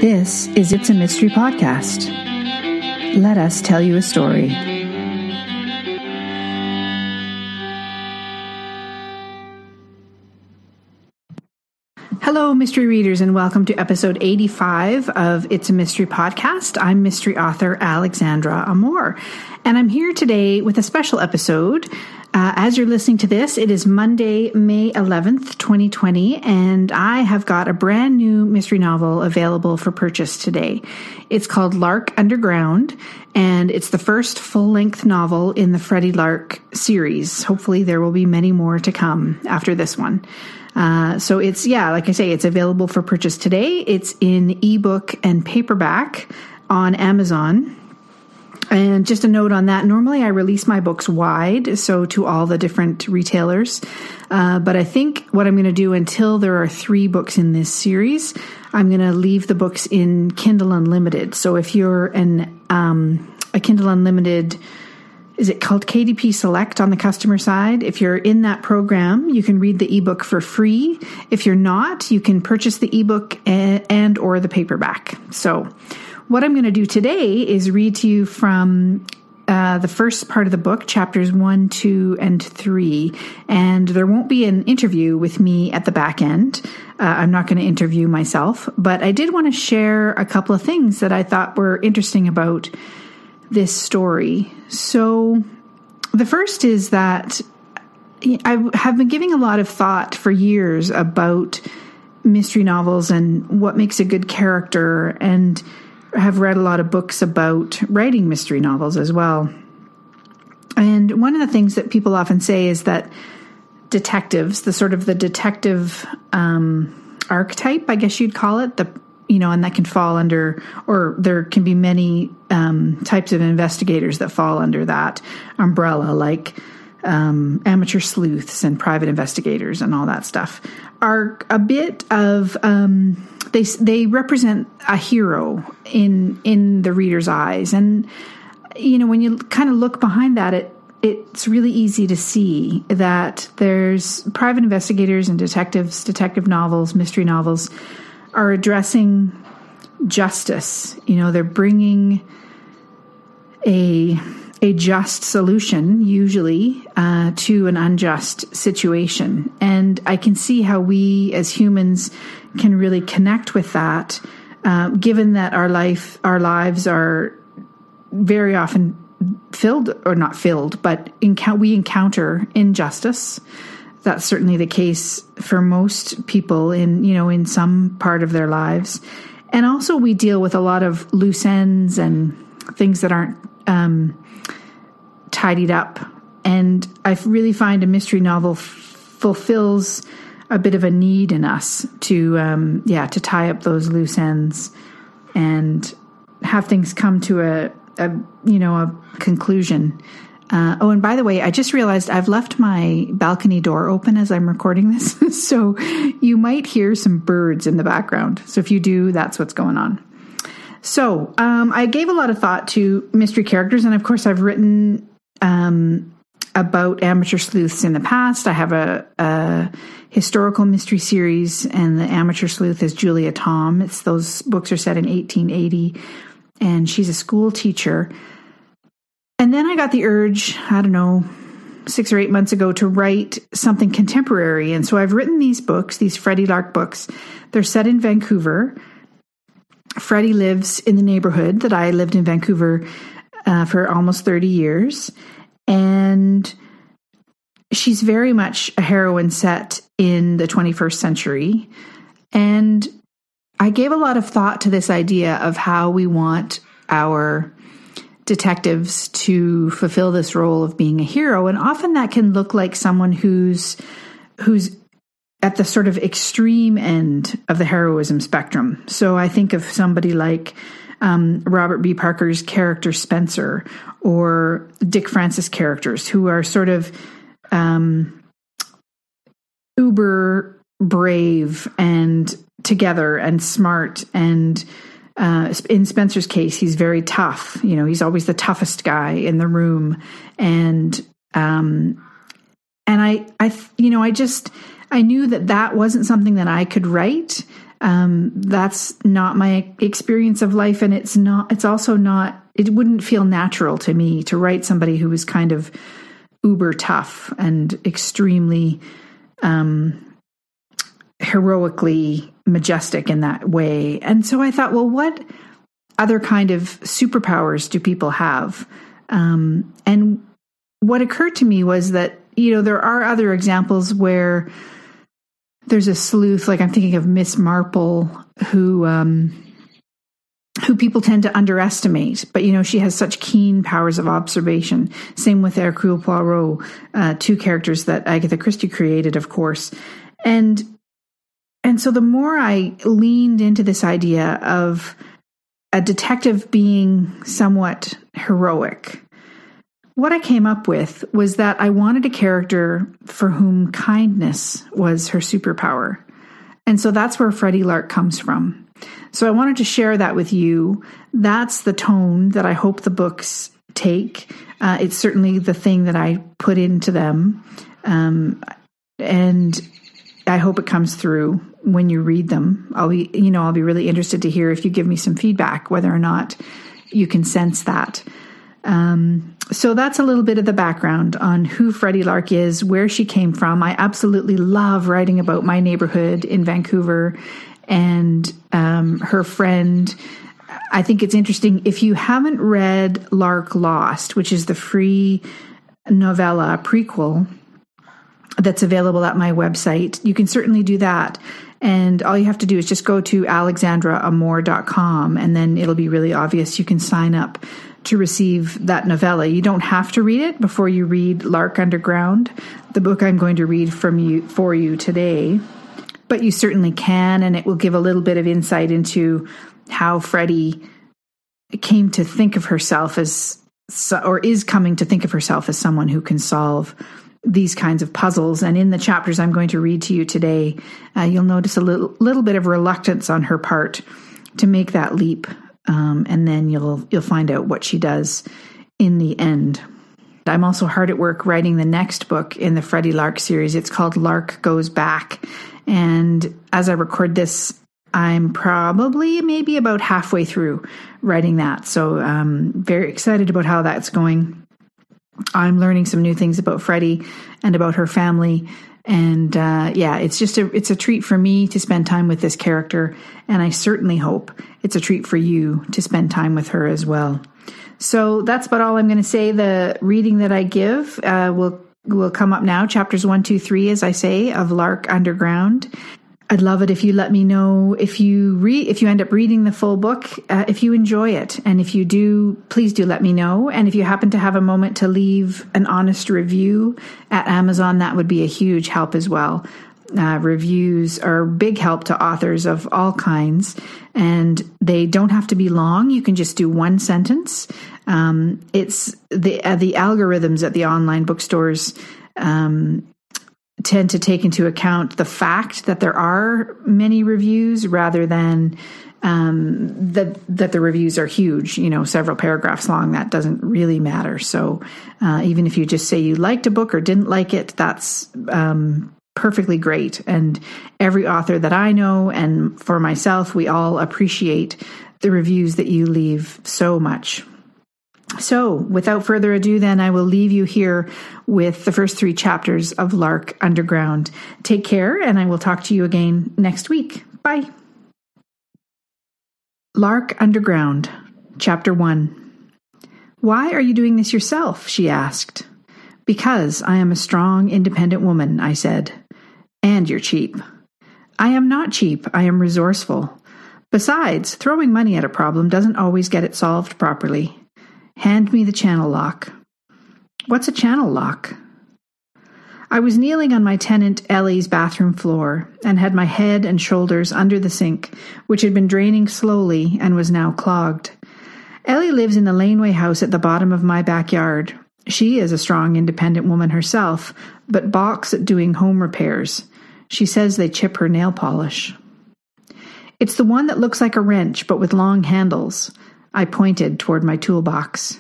This is It's a Mystery Podcast. Let us tell you a story. Hello, mystery readers, and welcome to episode 85 of It's a Mystery Podcast. I'm mystery author Alexandra Amor, and I'm here today with a special episode. As you're listening to this, it is Monday, May 11th, 2020, and I have got a brand new mystery novel available for purchase today. It's called Lark Underground, and it's the first full-length novel in the Freddie Lark series. Hopefully there will be many more to come after this one. So it's, like I say, it's available for purchase today. It's in ebook and paperback on Amazon. And just a note on that, normally I release my books wide, so to all the different retailers. But I think what I'm going to do until there are 3 books in this series, I'm going to leave the books in Kindle Unlimited. So if you're a Kindle Unlimited, is it called KDP Select on the customer side? If you're in that program, you can read the ebook for free. If you're not, you can purchase the ebook and or the paperback. So what I'm going to do today is read to you from the first part of the book, chapters 1, 2, and 3. And there won't be an interview with me at the back end. I'm not going to interview myself, but I did want to share a couple of things that I thought were interesting about this story. So the first is that I have been giving a lot of thought for years about mystery novels and what makes a good character, and have read a lot of books about writing mystery novels as well. And one of the things that people often say is that detectives, the detective archetype, I guess you'd call it, and that can fall under, or there can be many types of investigators that fall under that umbrella, like amateur sleuths and private investigators and all that stuff, are a bit of they represent a hero in the reader's eyes. And when you kind of look behind that, it's really easy to see that there's private investigators and detective novels, mystery novels are addressing justice. They're bringing a just solution, usually, to an unjust situation. And I can see how we as humans can really connect with that, given that our lives are very often filled, or not filled, but we encounter injustice. That's certainly the case for most people in some part of their lives. And also we deal with a lot of loose ends and things that aren't tidied up. And I really find a mystery novel fulfills a bit of a need in us to tie up those loose ends and have things come to a conclusion. And by the way, I just realized I've left my balcony door open as I'm recording this, so you might hear some birds in the background. So if you do, that's what's going on. So I gave a lot of thought to mystery characters, and of course I've written about amateur sleuths in the past. I have a historical mystery series, and the amateur sleuth is Julia Tom. Those books are set in 1880, and she's a school teacher. And then I got the urge, 6 or 8 months ago, to write something contemporary. And so I've written these books, these Freddie Lark books. They're set in Vancouver. Freddie lives in the neighborhood that I lived in Vancouver for almost 30 years. And she's very much a heroine set in the 21st century. And I gave a lot of thought to this idea of how we want our detectives to fulfill this role of being a hero. And often that can look like someone who's at the sort of extreme end of the heroism spectrum. So I think of somebody like Robert B. Parker's character Spencer, or Dick Francis characters who are sort of uber brave and together and smart. And in Spencer's case, he's very tough. He's always the toughest guy in the room. And I I knew that wasn't something that I could write. That's not my experience of life. And it wouldn't feel natural to me to write somebody who was kind of uber tough and extremely heroically majestic in that way. And so I thought, well, what other kind of superpowers do people have? And what occurred to me was that, there are other examples where there's a sleuth, like I'm thinking of Miss Marple, who people tend to underestimate, but she has such keen powers of observation. Same with Hercule Poirot, two characters that Agatha Christie created, of course. And so the more I leaned into this idea of a detective being somewhat heroic, what I came up with was that I wanted a character for whom kindness was her superpower. And so that's where Freddie Lark comes from. So I wanted to share that with you. That's the tone that I hope the books take. It's certainly the thing that I put into them. And I hope it comes through when you read them. I'll be really interested to hear if you give me some feedback, whether or not you can sense that. So that's a little bit of the background on who Freddie Lark is, where she came from. I absolutely love writing about my neighborhood in Vancouver and her friend. I think it's interesting. If you haven't read Lark Lost, which is the free novella prequel that's available at my website, you can certainly do that. And all you have to do is just go to alexandraamor.com, and then it'll be really obvious. You can sign up to receive that novella. You don't have to read it before you read Lark Underground, the book I'm going to read for you today. But you certainly can, and it will give a little bit of insight into how Freddie came to think of herself or is coming to think of herself as someone who can solve these kinds of puzzles. And in the chapters I'm going to read to you today, you'll notice a little bit of reluctance on her part to make that leap. And then you'll find out what she does in the end. I'm also hard at work writing the next book in the Freddie Lark series. It's called Lark Goes Back. And as I record this, I'm probably maybe about halfway through writing that. So I'm very excited about how that's going. I'm learning some new things about Freddie and about her family. And it's a treat for me to spend time with this character. And I certainly hope it's a treat for you to spend time with her as well. So that's about all I'm going to say. The reading that I give will come up now. Chapters 1, 2, 3, as I say, of Lark Underground. I'd love it if you let me know if you end up reading the full book, if you enjoy it. And if you do, please do let me know. And if you happen to have a moment to leave an honest review at Amazon, that would be a huge help as well. Reviews are a big help to authors of all kinds, and they don't have to be long. You can just do one sentence. It's the algorithms at the online bookstores tend to take into account the fact that there are many reviews rather than that the reviews are huge, several paragraphs long. That doesn't really matter. So even if you just say you liked a book or didn't like it, that's perfectly great. And every author that I know, and for myself, we all appreciate the reviews that you leave so much. So without further ado, then I will leave you here with the first 3 chapters of Lark Underground. Take care, and I will talk to you again next week. Bye. Lark Underground, Chapter 1. Why are you doing this yourself? She asked. Because I am a strong, independent woman, I said. And you're cheap. I am not cheap. I am resourceful. Besides, throwing money at a problem doesn't always get it solved properly. Hand me the channel lock. What's a channel lock? I was kneeling on my tenant Ellie's bathroom floor and had my head and shoulders under the sink, which had been draining slowly and was now clogged. Ellie lives in the laneway house at the bottom of my backyard. She is a strong, independent woman herself, but balks at doing home repairs. She says they chip her nail polish. It's the one that looks like a wrench, but with long handles. I pointed toward my toolbox.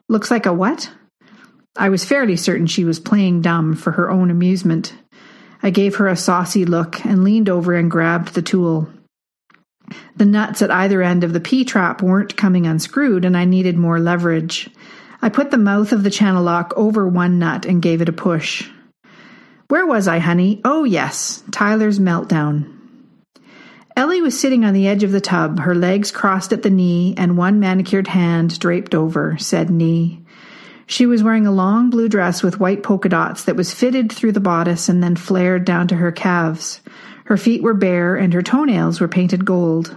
Looks like a what? I was fairly certain she was playing dumb for her own amusement. I gave her a saucy look and leaned over and grabbed the tool. The nuts at either end of the P-trap weren't coming unscrewed, and I needed more leverage. I put the mouth of the channel lock over one nut and gave it a push. Where was I, honey? Oh, yes, Tyler's meltdown. Ellie was sitting on the edge of the tub, her legs crossed at the knee and one manicured hand draped over, said knee. She was wearing a long blue dress with white polka dots that was fitted through the bodice and then flared down to her calves. Her feet were bare and her toenails were painted gold.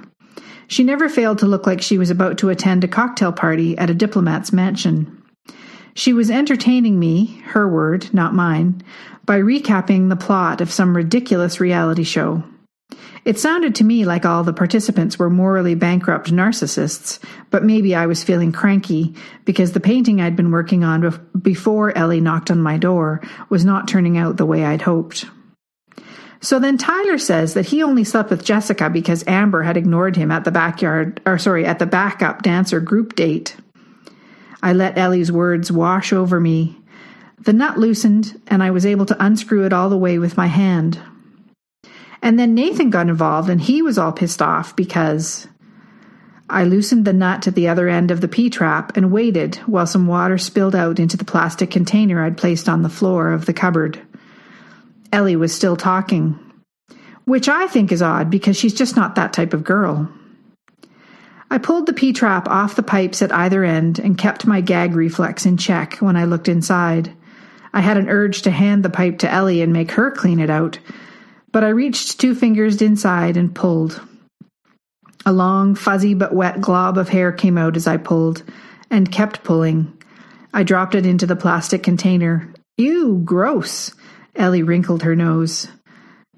She never failed to look like she was about to attend a cocktail party at a diplomat's mansion. She was entertaining me, her word, not mine, by recapping the plot of some ridiculous reality show. It sounded to me like all the participants were morally bankrupt narcissists, but maybe I was feeling cranky because the painting I'd been working on before Ellie knocked on my door was not turning out the way I'd hoped. So then Tyler says that he only slept with Jessica because Amber had ignored him at the backup dancer group date. I let Ellie's words wash over me. The nut loosened, and I was able to unscrew it all the way with my hand. And then Nathan got involved, and he was all pissed off because I loosened the nut at the other end of the P-trap and waited while some water spilled out into the plastic container I'd placed on the floor of the cupboard. Ellie was still talking, which I think is odd because she's just not that type of girl. I pulled the P-trap off the pipes at either end and kept my gag reflex in check when I looked inside. I had an urge to hand the pipe to Ellie and make her clean it out, but I reached 2 fingers inside and pulled. A long, fuzzy but wet glob of hair came out as I pulled, and kept pulling. I dropped it into the plastic container. Ew, gross! Ellie wrinkled her nose.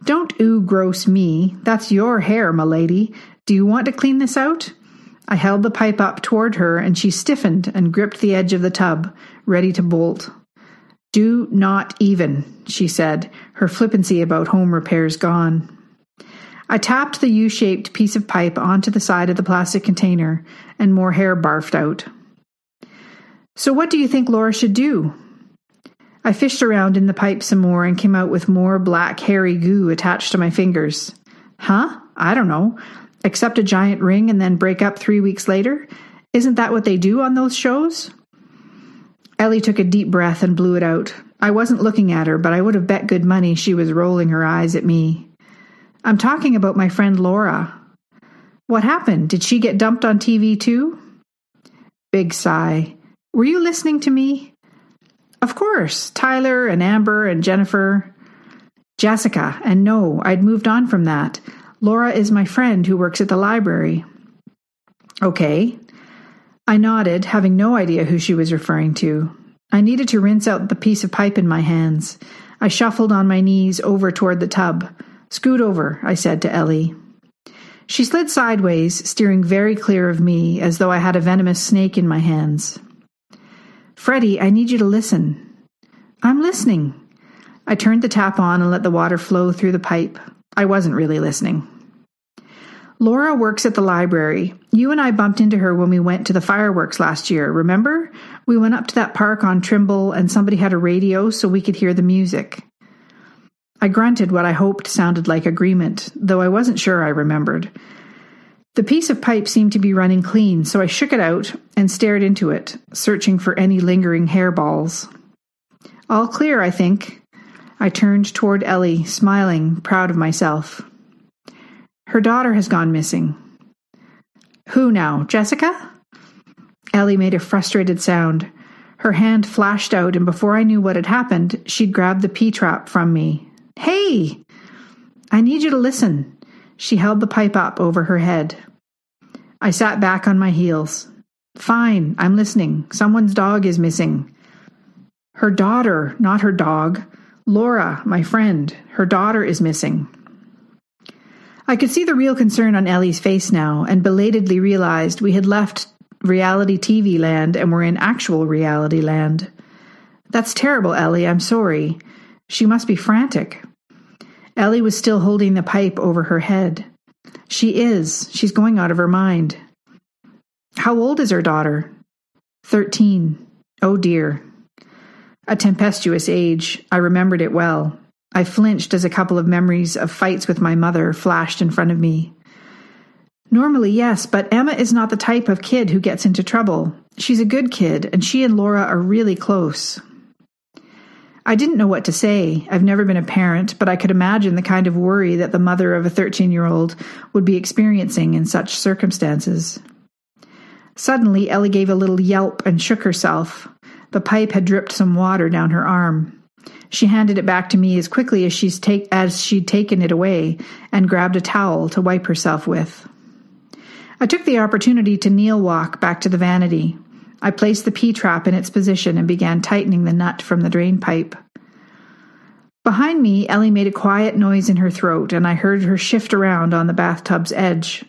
Don't ew gross me. That's your hair, m'lady. Do you want to clean this out? I held the pipe up toward her, and she stiffened and gripped the edge of the tub, ready to bolt. Do not even, she said, her flippancy about home repairs gone. I tapped the U-shaped piece of pipe onto the side of the plastic container, and more hair barfed out. So what do you think Laura should do? I fished around in the pipe some more and came out with more black hairy goo attached to my fingers. Huh? I don't know. Accept a giant ring and then break up 3 weeks later? Isn't that what they do on those shows? Ellie took a deep breath and blew it out. I wasn't looking at her, but I would have bet good money she was rolling her eyes at me. I'm talking about my friend Laura. What happened? Did she get dumped on TV too? Big sigh. Were you listening to me? Of course. Tyler and Amber and Jennifer. Jessica. And no, I'd moved on from that. Laura is my friend who works at the library. Okay. I nodded, having no idea who she was referring to. I needed to rinse out the piece of pipe in my hands. I shuffled on my knees over toward the tub. Scoot over, I said to Ellie. She slid sideways, steering very clear of me, as though I had a venomous snake in my hands. Freddie, I need you to listen. I'm listening. I turned the tap on and let the water flow through the pipe. I wasn't really listening. Laura works at the library. You and I bumped into her when we went to the fireworks last year, remember? We went up to that park on Trimble and somebody had a radio so we could hear the music. I grunted what I hoped sounded like agreement, though I wasn't sure I remembered. The piece of pipe seemed to be running clean, so I shook it out and stared into it, searching for any lingering hairballs. All clear, I think. I turned toward Ellie, smiling, proud of myself. Her daughter has gone missing. Who now, Jessica? Ellie made a frustrated sound. Her hand flashed out, and before I knew what had happened, she'd grabbed the P-trap from me. Hey! I need you to listen. She held the pipe up over her head. I sat back on my heels. Fine, I'm listening. Someone's dog is missing. Her daughter, not her dog. Laura, my friend. Her daughter is missing. I could see the real concern on Ellie's face now, and belatedly realized we had left reality TV land and were in actual reality land. That's terrible, Ellie. I'm sorry. She must be frantic. Ellie was still holding the pipe over her head. She is. She's going out of her mind. How old is her daughter? 13. Oh dear. A tempestuous age. I remembered it well. I flinched as a couple of memories of fights with my mother flashed in front of me. Normally, yes, but Emma is not the type of kid who gets into trouble. She's a good kid, and she and Laura are really close. I didn't know what to say. I've never been a parent, but I could imagine the kind of worry that the mother of a 13-year-old would be experiencing in such circumstances. Suddenly, Ellie gave a little yelp and shook herself. The pipe had dripped some water down her arm. She handed it back to me as quickly as she'd taken it away and grabbed a towel to wipe herself with. I took the opportunity to kneel walk back to the vanity. I placed the P-trap in its position and began tightening the nut from the drain pipe. Behind me, Ellie made a quiet noise in her throat, and I heard her shift around on the bathtub's edge.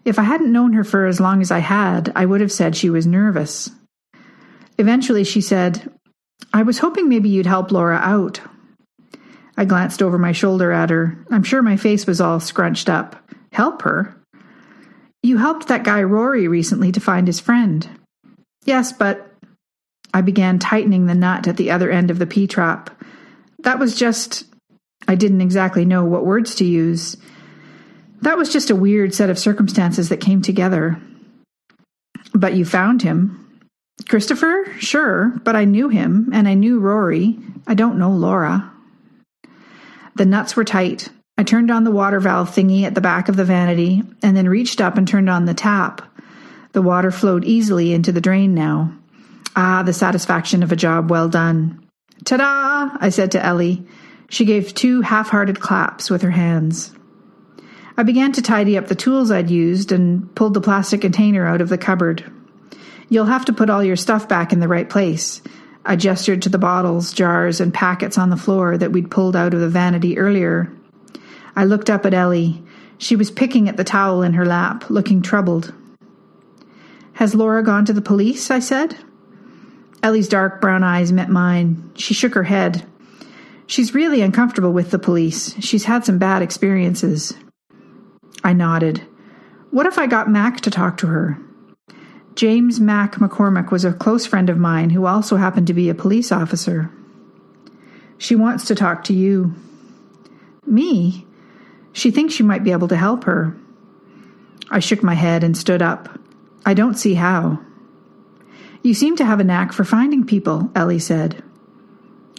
If I hadn't known her for as long as I had, I would have said she was nervous. Eventually she said, "I was hoping maybe you'd help Laura out." I glanced over my shoulder at her. I'm sure my face was all scrunched up. Help her? You helped that guy Rory recently to find his friend. Yes, but... I began tightening the nut at the other end of the P-trap. That was just... I didn't exactly know what words to use. That was just a weird set of circumstances that came together. But you found him. Christopher? Sure, but I knew him, and I knew Rory. I don't know Laura. The nuts were tight. I turned on the water valve thingy at the back of the vanity, and then reached up and turned on the tap. The water flowed easily into the drain now. Ah, the satisfaction of a job well done. Ta-da! I said to Ellie. She gave 2 half-hearted claps with her hands. I began to tidy up the tools I'd used and pulled the plastic container out of the cupboard. You'll have to put all your stuff back in the right place. I gestured to the bottles, jars, and packets on the floor that we'd pulled out of the vanity earlier. I looked up at Ellie. She was picking at the towel in her lap, looking troubled. Has Laura gone to the police? I said. Ellie's dark brown eyes met mine. She shook her head. She's really uncomfortable with the police. She's had some bad experiences. I nodded. What if I got Mac to talk to her? James Mac McCormick was a close friend of mine who also happened to be a police officer. She wants to talk to you. Me? She thinks you might be able to help her. I shook my head and stood up. I don't see how. You seem to have a knack for finding people, Ellie said.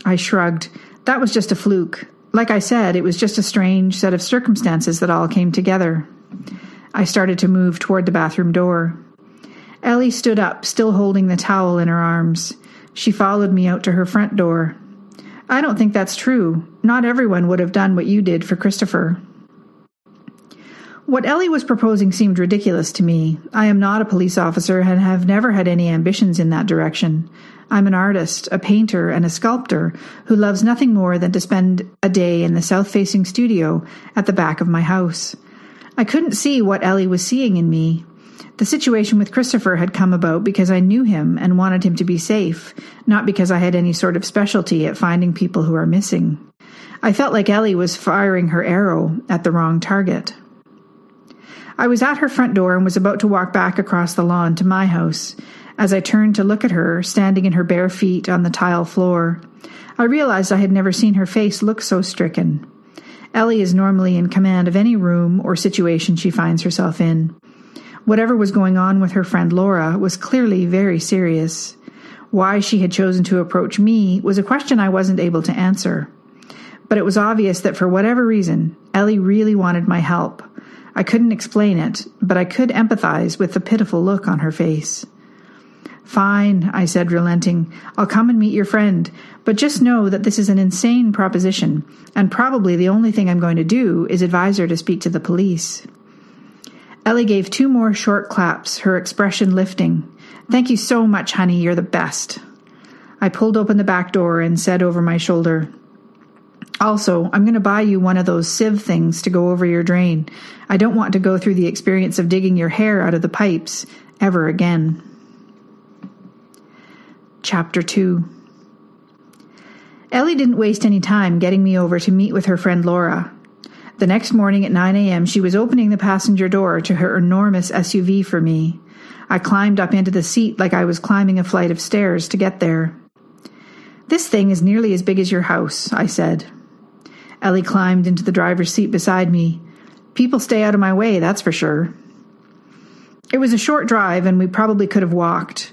I shrugged. That was just a fluke. Like I said, it was just a strange set of circumstances that all came together. I started to move toward the bathroom door. Ellie stood up, still holding the towel in her arms. She followed me out to her front door. I don't think that's true. Not everyone would have done what you did for Christopher. What Ellie was proposing seemed ridiculous to me. I am not a police officer and have never had any ambitions in that direction. I'm an artist, a painter, and a sculptor who loves nothing more than to spend a day in the south-facing studio at the back of my house. I couldn't see what Ellie was seeing in me. The situation with Christopher had come about because I knew him and wanted him to be safe, not because I had any sort of specialty at finding people who are missing. I felt like Ellie was firing her arrow at the wrong target. I was at her front door and was about to walk back across the lawn to my house. As I turned to look at her, standing in her bare feet on the tile floor, I realized I had never seen her face look so stricken. Ellie is normally in command of any room or situation she finds herself in. Whatever was going on with her friend Laura was clearly very serious. Why she had chosen to approach me was a question I wasn't able to answer. But it was obvious that for whatever reason, Ellie really wanted my help. I couldn't explain it, but I could empathize with the pitiful look on her face. Fine, I said, relenting. I'll come and meet your friend, but just know that this is an insane proposition, and probably the only thing I'm going to do is advise her to speak to the police. Ellie gave 2 more short claps, her expression lifting. Thank you so much, honey, you're the best. I pulled open the back door and said over my shoulder, Also, I'm going to buy you one of those sieve things to go over your drain. I don't want to go through the experience of digging your hair out of the pipes ever again. Chapter 2. Ellie didn't waste any time getting me over to meet with her friend Laura. The next morning at 9 a.m., she was opening the passenger door to her enormous SUV for me. I climbed up into the seat like I was climbing a flight of stairs to get there. This thing is nearly as big as your house, I said. Ellie climbed into the driver's seat beside me. People stay out of my way, that's for sure. It was a short drive, and we probably could have walked,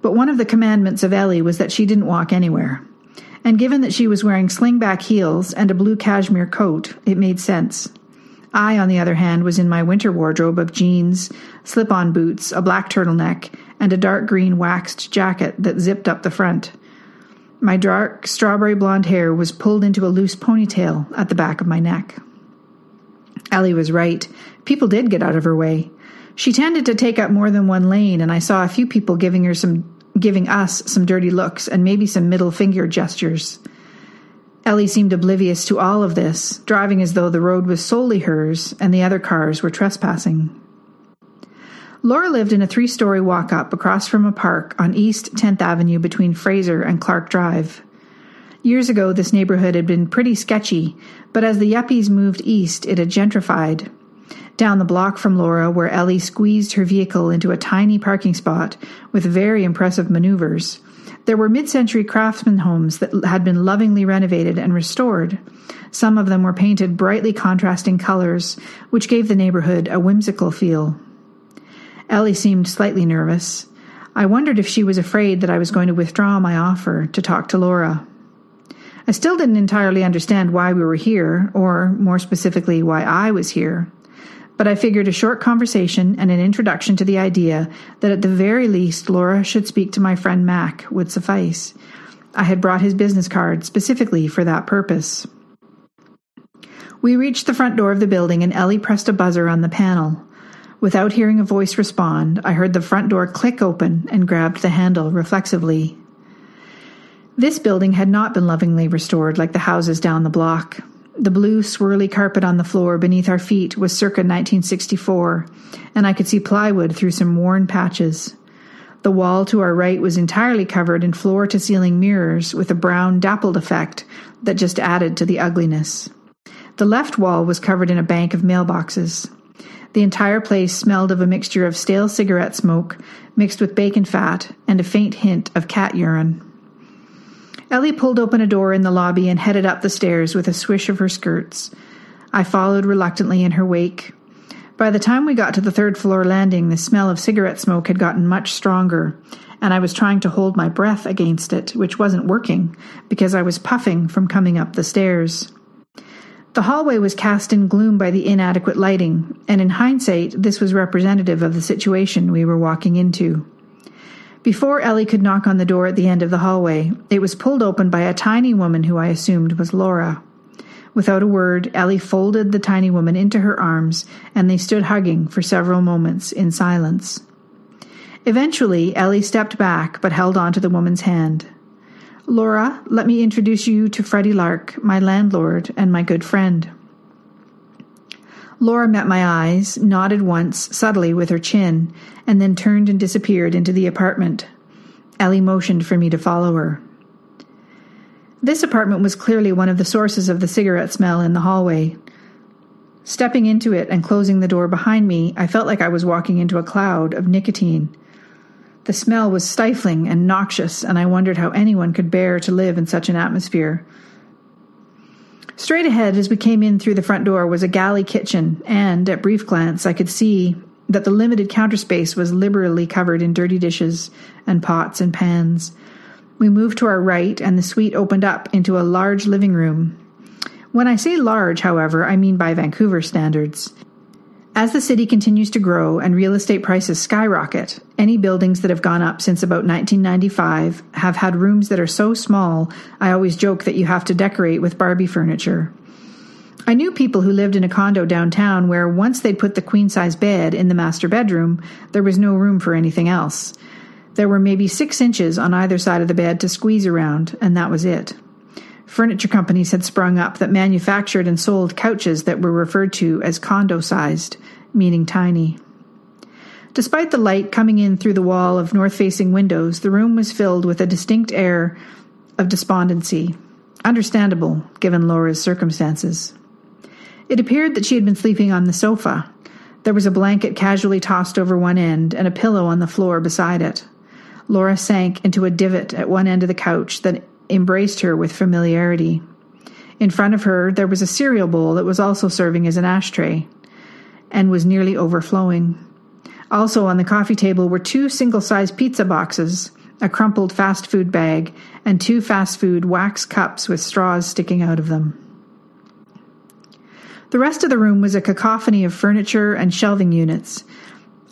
but one of the commandments of Ellie was that she didn't walk anywhere. And given that she was wearing slingback heels and a blue cashmere coat, it made sense. I, on the other hand, was in my winter wardrobe of jeans, slip-on boots, a black turtleneck, and a dark green waxed jacket that zipped up the front. My dark strawberry blonde hair was pulled into a loose ponytail at the back of my neck. Ellie was right. People did get out of her way. She tended to take up more than one lane, and I saw a few people giving us some dirty looks and maybe some middle finger gestures. Ellie seemed oblivious to all of this, driving as though the road was solely hers and the other cars were trespassing. Laura lived in a 3-story walk-up across from a park on East 10th Avenue between Fraser and Clark Drive. Years ago, this neighborhood had been pretty sketchy, but as the yuppies moved east, it had gentrified. Down the block from Laura, where Ellie squeezed her vehicle into a tiny parking spot with very impressive maneuvers, there were mid-century craftsman homes that had been lovingly renovated and restored. Some of them were painted brightly contrasting colors, which gave the neighborhood a whimsical feel. Ellie seemed slightly nervous. I wondered if she was afraid that I was going to withdraw my offer to talk to Laura. I still didn't entirely understand why we were here, or more specifically, why I was here. But I figured a short conversation and an introduction to the idea that at the very least Laura should speak to my friend Mac would suffice. I had brought his business card specifically for that purpose. We reached the front door of the building and Ellie pressed a buzzer on the panel. Without hearing a voice respond, I heard the front door click open and grabbed the handle reflexively. This building had not been lovingly restored like the houses down the block. The blue, swirly carpet on the floor beneath our feet was circa 1964, and I could see plywood through some worn patches. The wall to our right was entirely covered in floor-to-ceiling mirrors with a brown dappled effect that just added to the ugliness. The left wall was covered in a bank of mailboxes. The entire place smelled of a mixture of stale cigarette smoke mixed with bacon fat and a faint hint of cat urine. Ellie pulled open a door in the lobby and headed up the stairs with a swish of her skirts. I followed reluctantly in her wake. By the time we got to the third-floor landing, the smell of cigarette smoke had gotten much stronger, and I was trying to hold my breath against it, which wasn't working, because I was puffing from coming up the stairs. The hallway was cast in gloom by the inadequate lighting, and in hindsight, this was representative of the situation we were walking into. Before Ellie could knock on the door at the end of the hallway, it was pulled open by a tiny woman who I assumed was Laura. Without a word, Ellie folded the tiny woman into her arms, and they stood hugging for several moments in silence. Eventually, Ellie stepped back, but held on to the woman's hand. "Laura, let me introduce you to Freddie Lark, my landlord and my good friend." Laura met my eyes, nodded once, subtly with her chin, and then turned and disappeared into the apartment. Ellie motioned for me to follow her. This apartment was clearly one of the sources of the cigarette smell in the hallway. Stepping into it and closing the door behind me, I felt like I was walking into a cloud of nicotine. The smell was stifling and noxious, and I wondered how anyone could bear to live in such an atmosphere. Straight ahead as we came in through the front door was a galley kitchen, and, at brief glance, I could see that the limited counter space was liberally covered in dirty dishes and pots and pans. We moved to our right, and the suite opened up into a large living room. When I say large, however, I mean by Vancouver standards. As the city continues to grow and real estate prices skyrocket, any buildings that have gone up since about 1995 have had rooms that are so small, I always joke that you have to decorate with Barbie furniture. I knew people who lived in a condo downtown where once they'd put the queen-size bed in the master bedroom, there was no room for anything else. There were maybe 6 inches on either side of the bed to squeeze around, and that was it. Furniture companies had sprung up that manufactured and sold couches that were referred to as condo-sized, meaning tiny. Despite the light coming in through the wall of north-facing windows, the room was filled with a distinct air of despondency, understandable given Laura's circumstances. It appeared that she had been sleeping on the sofa. There was a blanket casually tossed over one end and a pillow on the floor beside it. Laura sank into a divot at one end of the couch that embraced her with familiarity. In front of her, there was a cereal bowl that was also serving as an ashtray and was nearly overflowing. Also on the coffee table were 2 single-sized pizza boxes, a crumpled fast food bag, and 2 fast food wax cups with straws sticking out of them. The rest of the room was a cacophony of furniture and shelving units.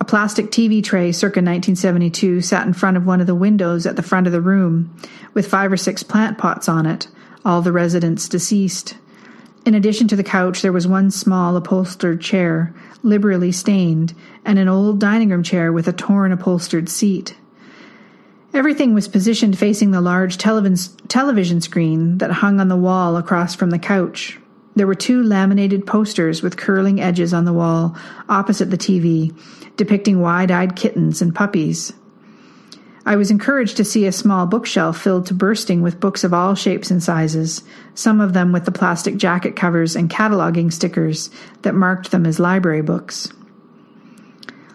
A plastic TV tray circa 1972 sat in front of one of the windows at the front of the room, with 5 or 6 plant pots on it, all the residents deceased. In addition to the couch, there was one small upholstered chair, liberally stained, and an old dining room chair with a torn upholstered seat. Everything was positioned facing the large television screen that hung on the wall across from the couch. There were 2 laminated posters with curling edges on the wall opposite the TV, depicting wide-eyed kittens and puppies. I was encouraged to see a small bookshelf filled to bursting with books of all shapes and sizes, some of them with the plastic jacket covers and cataloging stickers that marked them as library books.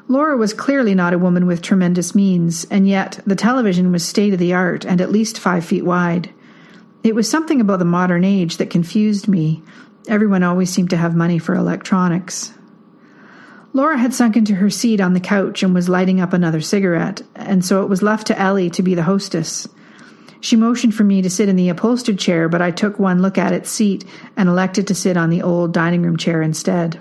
Laura was clearly not a woman with tremendous means, and yet the television was state-of-the-art and at least 5 feet wide. It was something about the modern age that confused me. Everyone always seemed to have money for electronics. Laura had sunk into her seat on the couch and was lighting up another cigarette, and so it was left to Ellie to be the hostess. She motioned for me to sit in the upholstered chair, but I took one look at its seat and elected to sit on the old dining room chair instead.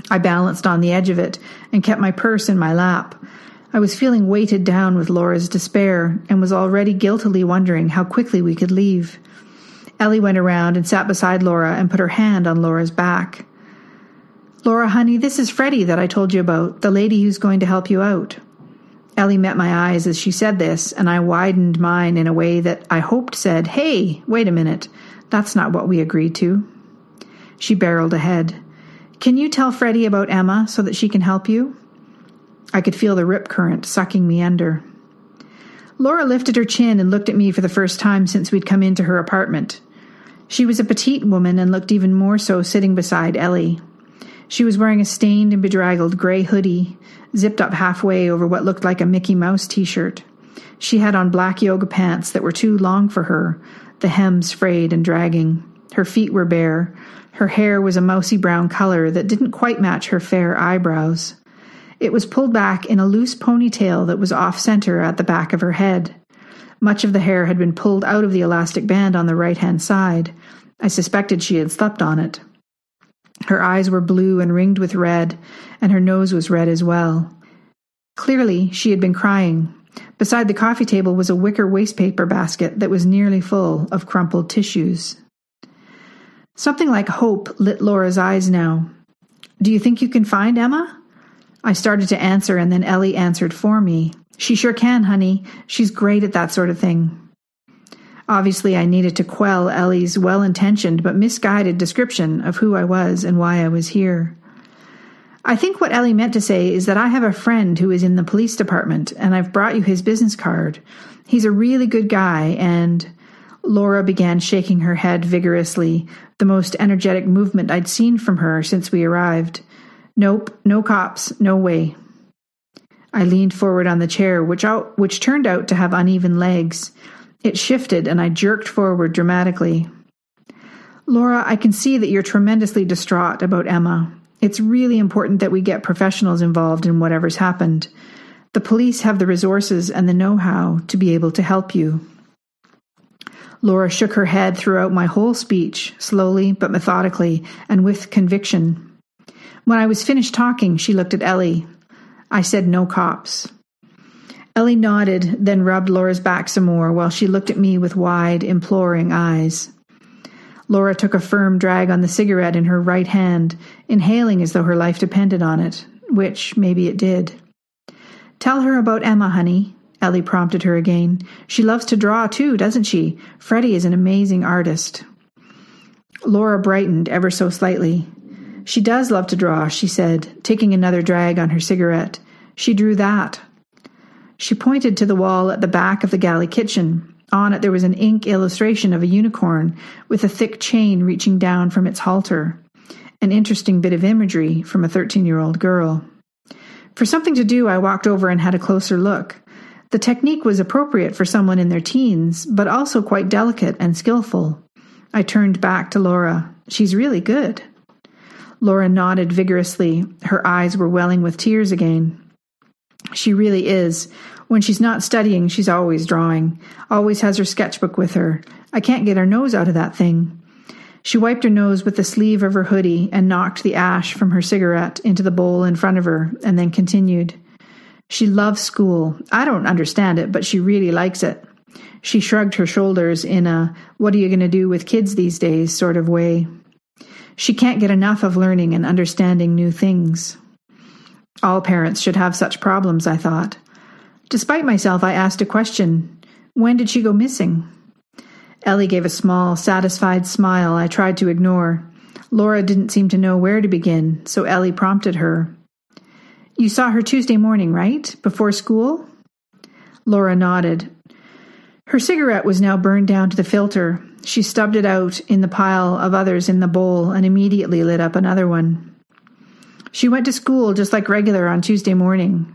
I balanced on the edge of it and kept my purse in my lap. I was feeling weighted down with Laura's despair and was already guiltily wondering how quickly we could leave. Ellie went around and sat beside Laura and put her hand on Laura's back. "Laura, honey, this is Freddie that I told you about, the lady who's going to help you out." Ellie met my eyes as she said this, and I widened mine in a way that I hoped said, "Hey, wait a minute, that's not what we agreed to." She barreled ahead. "Can you tell Freddie about Emma so that she can help you?" I could feel the rip current sucking me under. Laura lifted her chin and looked at me for the first time since we'd come into her apartment. She was a petite woman and looked even more so sitting beside Ellie. She was wearing a stained and bedraggled gray hoodie, zipped up halfway over what looked like a Mickey Mouse t-shirt. She had on black yoga pants that were too long for her, the hems frayed and dragging. Her feet were bare. Her hair was a mousy brown color that didn't quite match her fair eyebrows. It was pulled back in a loose ponytail that was off-center at the back of her head. Much of the hair had been pulled out of the elastic band on the right-hand side. I suspected she had slept on it. Her eyes were blue and ringed with red, and her nose was red as well. Clearly, she had been crying. Beside the coffee table was a wicker wastepaper basket that was nearly full of crumpled tissues. Something like hope lit Laura's eyes now. "Do you think you can find Emma?" I started to answer, and then Ellie answered for me. "She sure can, honey. She's great at that sort of thing." Obviously, I needed to quell Ellie's well-intentioned but misguided description of who I was and why I was here. "I think what Ellie meant to say is that I have a friend who is in the police department, and I've brought you his business card. He's a really good guy, and—" Laura began shaking her head vigorously, the most energetic movement I'd seen from her since we arrived. "Nope, no cops, no way." I leaned forward on the chair, which turned out to have uneven legs. It shifted, and I jerked forward dramatically. "Laura, I can see that you're tremendously distraught about Emma. It's really important that we get professionals involved in whatever's happened. The police have the resources and the know-how to be able to help you." Laura shook her head throughout my whole speech, slowly but methodically, and with conviction. When I was finished talking, she looked at Ellie. I said, "No cops." Ellie nodded, then rubbed Laura's back some more while she looked at me with wide, imploring eyes. Laura took a firm drag on the cigarette in her right hand, inhaling as though her life depended on it, which maybe it did. "Tell her about Emma, honey," Ellie prompted her again. "She loves to draw too, doesn't she? Freddie is an amazing artist." Laura brightened ever so slightly. "She does love to draw," she said, taking another drag on her cigarette. "She drew that." She pointed to the wall at the back of the galley kitchen. On it there was an ink illustration of a unicorn with a thick chain reaching down from its halter. An interesting bit of imagery from a 13-year-old girl. For something to do, I walked over and had a closer look. The technique was appropriate for someone in their teens, but also quite delicate and skillful. I turned back to Laura. She's really good. Laura nodded vigorously. Her eyes were welling with tears again. She really is. When she's not studying, she's always drawing. Always has her sketchbook with her. I can't get her nose out of that thing. She wiped her nose with the sleeve of her hoodie and knocked the ash from her cigarette into the bowl in front of her, and then continued. She loves school. I don't understand it, but she really likes it. She shrugged her shoulders in a, what are you going to do with kids these days sort of way. She can't get enough of learning and understanding new things. All parents should have such problems, I thought. Despite myself, I asked a question. When did she go missing? Ellie gave a small, satisfied smile I tried to ignore. Laura didn't seem to know where to begin, so Ellie prompted her. You saw her Tuesday morning, right? Before school? Laura nodded. Her cigarette was now burned down to the filter. She stubbed it out in the pile of others in the bowl and immediately lit up another one. She went to school just like regular on Tuesday morning.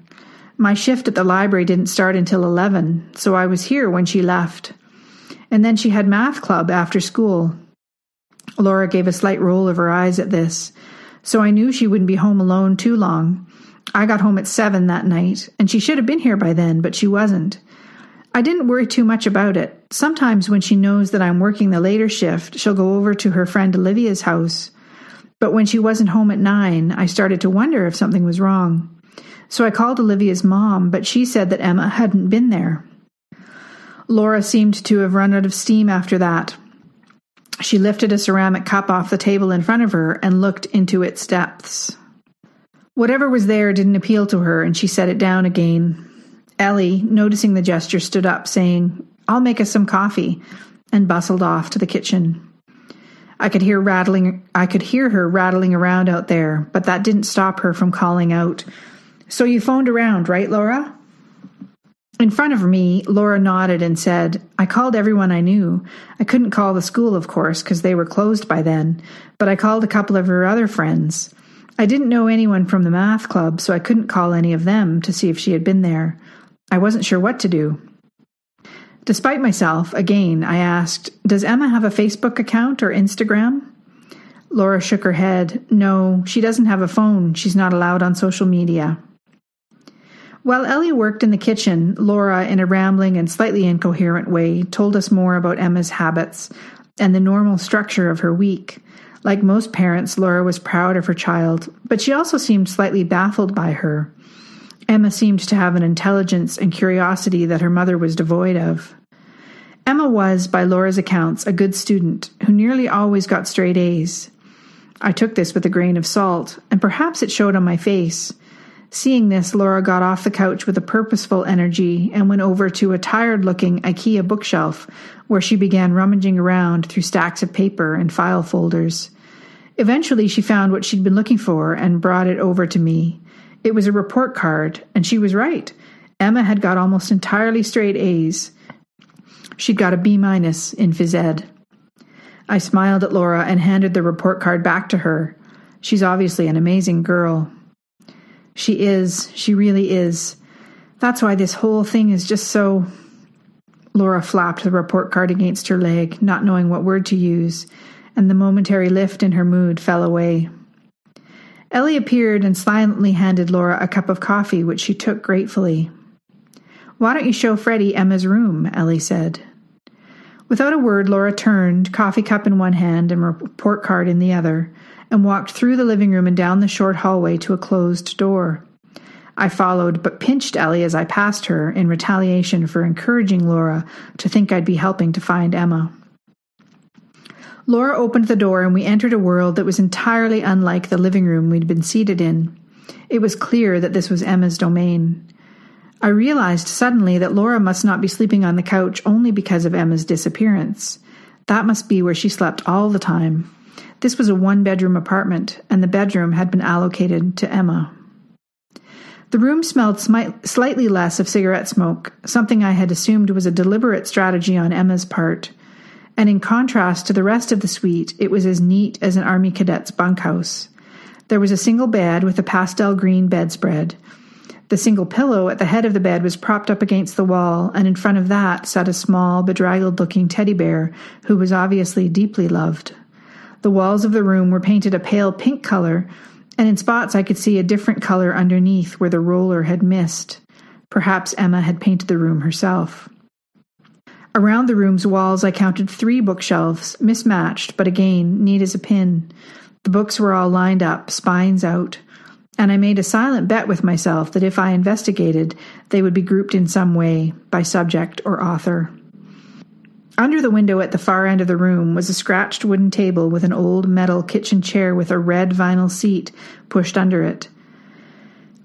My shift at the library didn't start until 11, so I was here when she left. And then she had math club after school. Laura gave a slight roll of her eyes at this, so I knew she wouldn't be home alone too long. I got home at 7 that night, and she should have been here by then, but she wasn't. I didn't worry too much about it. Sometimes when she knows that I'm working the later shift, she'll go over to her friend Olivia's house. But when she wasn't home at 9, I started to wonder if something was wrong. So I called Olivia's mom, but she said that Emma hadn't been there. Laura seemed to have run out of steam after that. She lifted a ceramic cup off the table in front of her and looked into its depths. Whatever was there didn't appeal to her, and she set it down again. Ellie, noticing the gesture, stood up, saying, I'll make us some coffee, and bustled off to the kitchen. I could hear her rattling around out there, but that didn't stop her from calling out, So you phoned around, right, Laura? In front of me, Laura nodded and said, I called everyone I knew. I couldn't call the school, of course, because they were closed by then, but I called a couple of her other friends. I didn't know anyone from the math club, so I couldn't call any of them to see if she had been there. I wasn't sure what to do. Despite myself, again, I asked, Does Emma have a Facebook account or Instagram? Laura shook her head. No, she doesn't have a phone. She's not allowed on social media. While Ellie worked in the kitchen, Laura, in a rambling and slightly incoherent way, told us more about Emma's habits and the normal structure of her week. Like most parents, Laura was proud of her child, but she also seemed slightly baffled by her. Emma seemed to have an intelligence and curiosity that her mother was devoid of. Emma was, by Laura's accounts, a good student who nearly always got straight A's. I took this with a grain of salt, and perhaps it showed on my face. Seeing this, Laura got off the couch with a purposeful energy and went over to a tired-looking IKEA bookshelf where she began rummaging around through stacks of paper and file folders. Eventually, she found what she'd been looking for and brought it over to me. It was a report card, and she was right. Emma had got almost entirely straight A's. She'd got a B- in phys ed. I smiled at Laura and handed the report card back to her. She's obviously an amazing girl. She is. She really is. That's why this whole thing is just so... Laura flapped the report card against her leg, not knowing what word to use, and the momentary lift in her mood fell away. Ellie appeared and silently handed Laura a cup of coffee, which she took gratefully. Why don't you show Freddie Emma's room? Ellie said. Without a word, Laura turned, coffee cup in one hand and report card in the other, and walked through the living room and down the short hallway to a closed door. I followed, but pinched Ellie as I passed her in retaliation for encouraging Laura to think I'd be helping to find Emma. Laura opened the door and we entered a world that was entirely unlike the living room we'd been seated in. It was clear that this was Emma's domain. I realized suddenly that Laura must not be sleeping on the couch only because of Emma's disappearance. That must be where she slept all the time. This was a one-bedroom apartment, and the bedroom had been allocated to Emma. The room smelled slightly less of cigarette smoke, something I had assumed was a deliberate strategy on Emma's part. And in contrast to the rest of the suite, it was as neat as an Army cadet's bunkhouse. There was a single bed with a pastel green bedspread. The single pillow at the head of the bed was propped up against the wall, and in front of that sat a small, bedraggled-looking teddy bear who was obviously deeply loved. The walls of the room were painted a pale pink color, and in spots I could see a different color underneath where the roller had missed. Perhaps Emma had painted the room herself. Around the room's walls I counted 3 bookshelves, mismatched, but again, neat as a pin. The books were all lined up, spines out, and I made a silent bet with myself that if I investigated, they would be grouped in some way, by subject or author. Under the window at the far end of the room was a scratched wooden table with an old metal kitchen chair with a red vinyl seat pushed under it.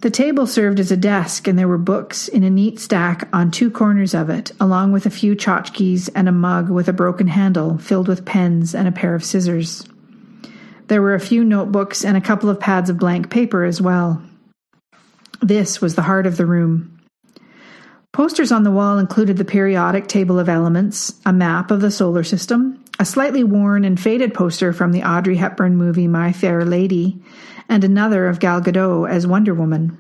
The table served as a desk, and there were books in a neat stack on 2 corners of it, along with a few tchotchkes and a mug with a broken handle filled with pens and a pair of scissors. There were a few notebooks and a couple of pads of blank paper as well. This was the heart of the room. Posters on the wall included the periodic table of elements, a map of the solar system, a slightly worn and faded poster from the Audrey Hepburn movie My Fair Lady, and another of Gal Gadot as Wonder Woman.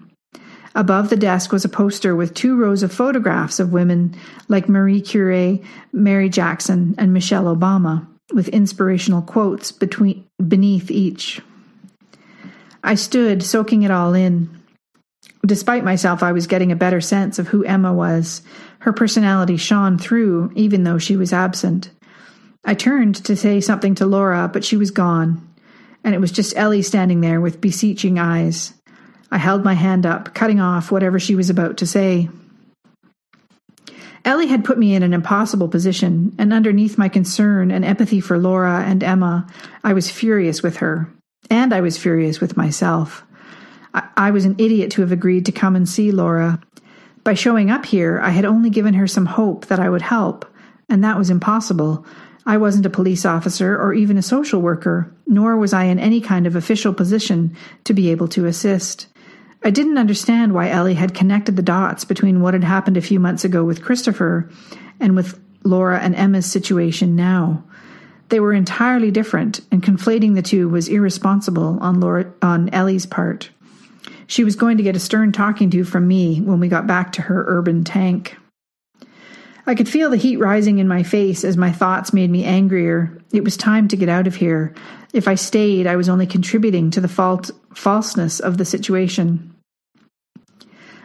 Above the desk was a poster with 2 rows of photographs of women like Marie Curie, Mary Jackson, and Michelle Obama, with inspirational quotes beneath each. I stood, soaking it all in. Despite myself, I was getting a better sense of who Emma was. Her personality shone through, even though she was absent. I turned to say something to Laura, but she was gone, and it was just Ellie standing there with beseeching eyes. I held my hand up, cutting off whatever she was about to say. Ellie had put me in an impossible position, and underneath my concern and empathy for Laura and Emma, I was furious with her, and I was furious with myself. I was an idiot to have agreed to come and see Laura. By showing up here, I had only given her some hope that I would help, and that was impossible. I wasn't a police officer or even a social worker, nor was I in any kind of official position to be able to assist. I didn't understand why Ellie had connected the dots between what had happened a few months ago with Christopher and with Laura and Emma's situation now. They were entirely different, and conflating the two was irresponsible on Ellie's part. She was going to get a stern talking to from me when we got back to her urban tank. I could feel the heat rising in my face as my thoughts made me angrier. It was time to get out of here. If I stayed, I was only contributing to the falseness of the situation.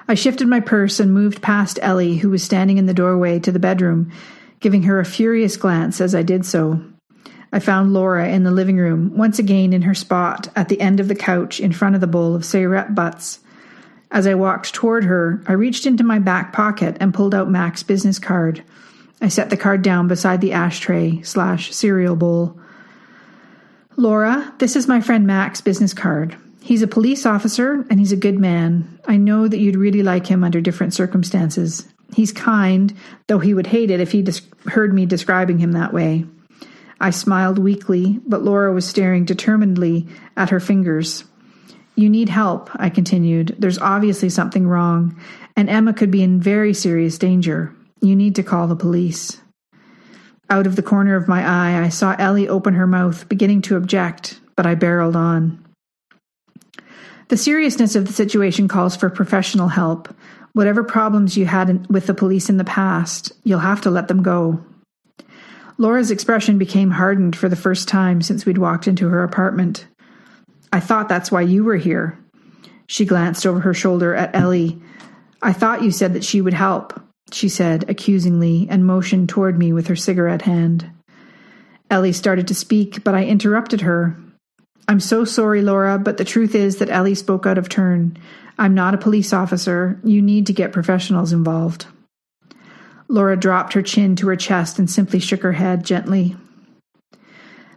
I shifted my purse and moved past Ellie, who was standing in the doorway to the bedroom, giving her a furious glance as I did so. I found Laura in the living room, once again in her spot at the end of the couch in front of the bowl of cigarette butts. As I walked toward her, I reached into my back pocket and pulled out Mac's business card. I set the card down beside the ashtray/cereal bowl. Laura, this is my friend Mac's business card. He's a police officer and he's a good man. I know that you'd really like him under different circumstances. He's kind, though he would hate it if he heard me describing him that way. I smiled weakly, but Laura was staring determinedly at her fingers. You need help, I continued. There's obviously something wrong, and Emma could be in very serious danger. You need to call the police. Out of the corner of my eye, I saw Ellie open her mouth, beginning to object, but I barreled on. The seriousness of the situation calls for professional help. Whatever problems you had with the police in the past, you'll have to let them go. Laura's expression became hardened for the first time since we'd walked into her apartment. I thought that's why you were here. She glanced over her shoulder at Ellie. I thought you said that she would help, she said accusingly, and motioned toward me with her cigarette hand. Ellie started to speak, but I interrupted her. I'm so sorry, Laura, but the truth is that Ellie spoke out of turn. I'm not a police officer. You need to get professionals involved. Laura dropped her chin to her chest and simply shook her head gently.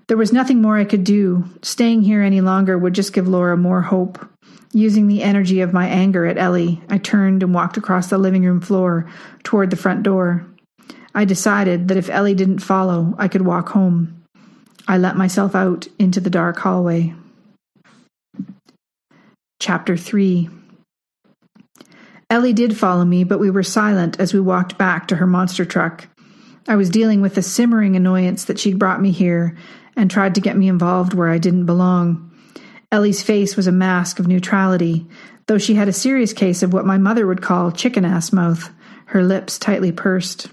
There was nothing more I could do. Staying here any longer would just give Laura more hope. Using the energy of my anger at Ellie, I turned and walked across the living room floor toward the front door. I decided that if Ellie didn't follow, I could walk home. I let myself out into the dark hallway. Chapter 3. Ellie did follow me, but we were silent as we walked back to her monster truck. I was dealing with the simmering annoyance that she'd brought me here and tried to get me involved where I didn't belong. Ellie's face was a mask of neutrality, though she had a serious case of what my mother would call chicken-ass mouth, her lips tightly pursed.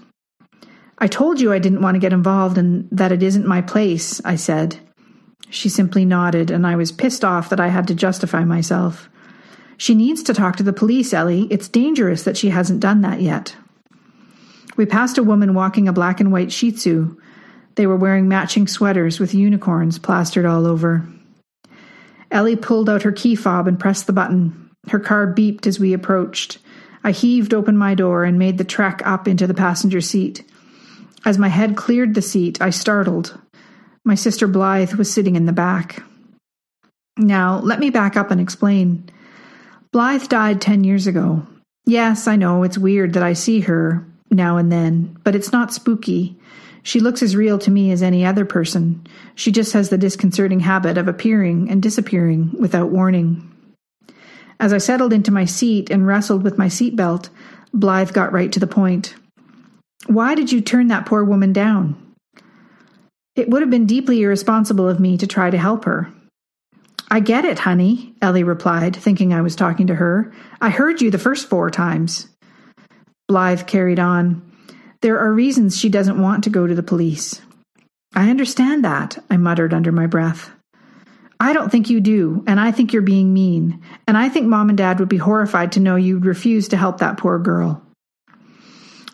"I told you I didn't want to get involved and that it isn't my place," I said. She simply nodded, and I was pissed off that I had to justify myself. "She needs to talk to the police, Ellie. It's dangerous that she hasn't done that yet." We passed a woman walking a black and white Shih Tzu. They were wearing matching sweaters with unicorns plastered all over. Ellie pulled out her key fob and pressed the button. Her car beeped as we approached. I heaved open my door and made the trek up into the passenger seat. As my head cleared the seat, I startled. My sister Blythe was sitting in the back. Now, let me back up and explain. Blythe died 10 years ago. Yes, I know, it's weird that I see her now and then, but it's not spooky. She looks as real to me as any other person. She just has the disconcerting habit of appearing and disappearing without warning. As I settled into my seat and wrestled with my seatbelt, Blythe got right to the point. "Why did you turn that poor woman down?" "It would have been deeply irresponsible of me to try to help her." "I get it, honey," Ellie replied, thinking I was talking to her. "I heard you the first 4 times. Blythe carried on. "There are reasons she doesn't want to go to the police." "I understand that," I muttered under my breath. "I don't think you do, and I think you're being mean, and I think Mom and Dad would be horrified to know you'd refuse to help that poor girl."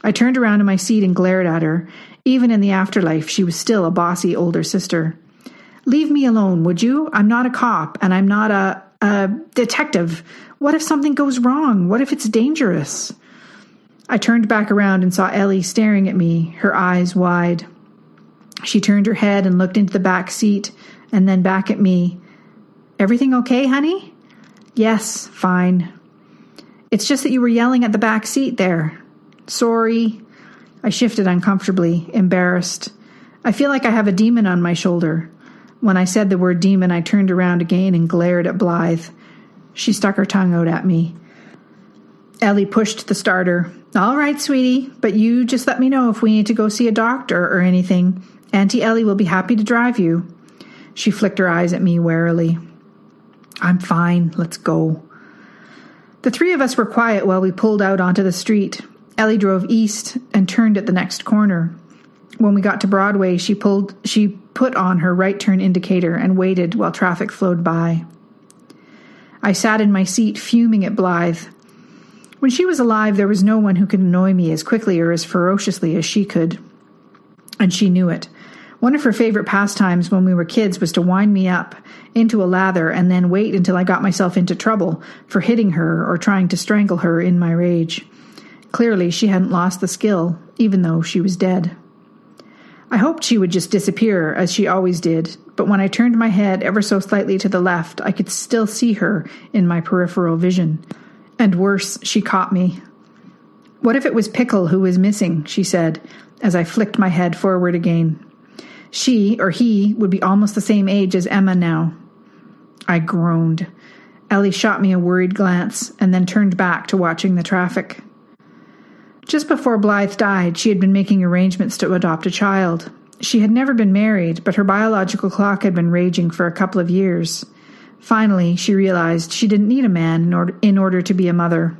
I turned around in my seat and glared at her. Even in the afterlife, she was still a bossy older sister. "Leave me alone, would you? I'm not a cop, and I'm not a detective. What if something goes wrong? What if it's dangerous?" I turned back around and saw Ellie staring at me, her eyes wide. She turned her head and looked into the back seat, and then back at me. "Everything okay, honey?" "Yes, fine." "It's just that you were yelling at the back seat there." "Sorry." I shifted uncomfortably, embarrassed. I feel like I have a demon on my shoulder. When I said the word demon, I turned around again and glared at Blythe. She stuck her tongue out at me. Ellie pushed the starter. "All right, sweetie, but you just let me know if we need to go see a doctor or anything. Auntie Ellie will be happy to drive you." She flicked her eyes at me warily. "I'm fine. Let's go." The 3 of us were quiet while we pulled out onto the street. Ellie drove east and turned at the next corner. When we got to Broadway, she put on her right turn indicator and waited while traffic flowed by. I sat in my seat fuming at Blythe. When she was alive, there was no one who could annoy me as quickly or as ferociously as she could. And she knew it. One of her favorite pastimes when we were kids was to wind me up into a lather and then wait until I got myself into trouble for hitting her or trying to strangle her in my rage. Clearly, she hadn't lost the skill, even though she was dead. I hoped she would just disappear, as she always did, but when I turned my head ever so slightly to the left, I could still see her in my peripheral vision. And worse, she caught me. "What if it was Pickle who was missing?" she said, as I flicked my head forward again. "She, or he, would be almost the same age as Emma now." I groaned. Ellie shot me a worried glance, and then turned back to watching the traffic. Just before Blythe died, she had been making arrangements to adopt a child. She had never been married, but her biological clock had been raging for a couple of years. Finally, she realized she didn't need a man in order to be a mother.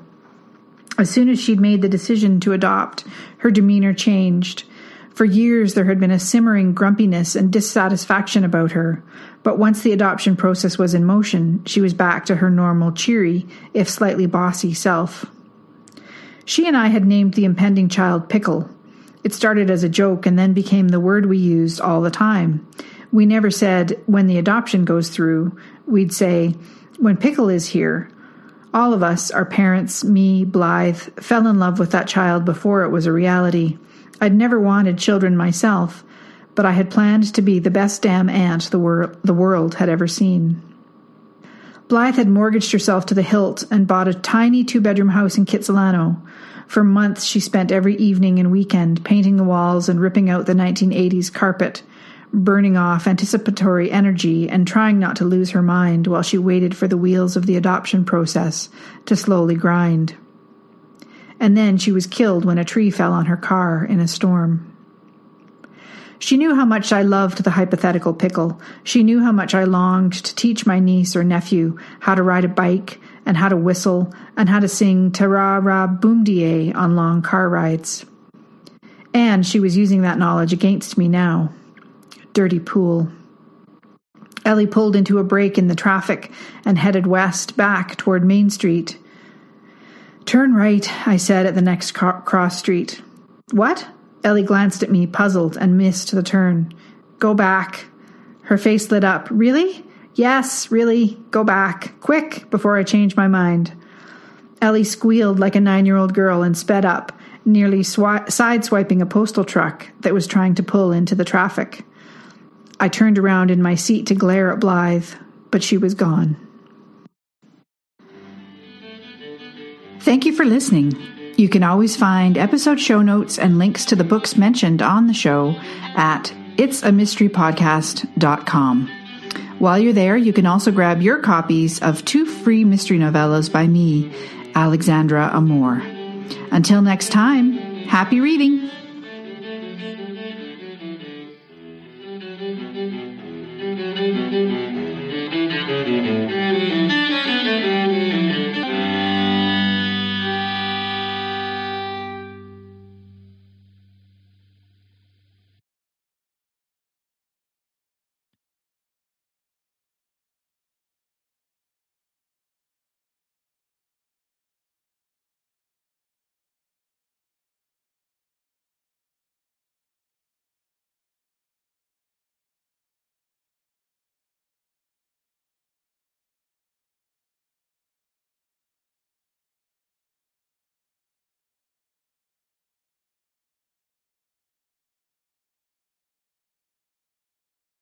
As soon as she'd made the decision to adopt, her demeanor changed. For years, there had been a simmering grumpiness and dissatisfaction about her, but once the adoption process was in motion, she was back to her normal, cheery, if slightly bossy self. She and I had named the impending child Pickle. It started as a joke and then became the word we used all the time. We never said, "when the adoption goes through." We'd say, "when Pickle is here." All of us, our parents, me, Blythe, fell in love with that child before it was a reality. I'd never wanted children myself, but I had planned to be the best damn aunt the world had ever seen. Blythe had mortgaged herself to the hilt and bought a tiny 2-bedroom house in Kitsilano. For months she spent every evening and weekend painting the walls and ripping out the 1980s carpet, burning off anticipatory energy and trying not to lose her mind while she waited for the wheels of the adoption process to slowly grind. And then she was killed when a tree fell on her car in a storm. She knew how much I loved the hypothetical Pickle. She knew how much I longed to teach my niece or nephew how to ride a bike and how to whistle, and how to sing ta-ra-ra boom-de-ay on long car rides. And she was using that knowledge against me now. Dirty pool. Ellie pulled into a break in the traffic and headed west, back toward Main Street. "Turn right," I said at the next cross street. "What?" Ellie glanced at me, puzzled, and missed the turn. "Go back." Her face lit up. "Really?" "Yes, really. Go back. Quick, before I change my mind." Ellie squealed like a 9-year-old girl and sped up, nearly sideswiping a postal truck that was trying to pull into the traffic. I turned around in my seat to glare at Blythe, but she was gone. Thank you for listening. You can always find episode show notes and links to the books mentioned on the show at itsamysterypodcast.com. While you're there, you can also grab your copies of 2 free mystery novellas by me, Alexandra Amor. Until next time, happy reading!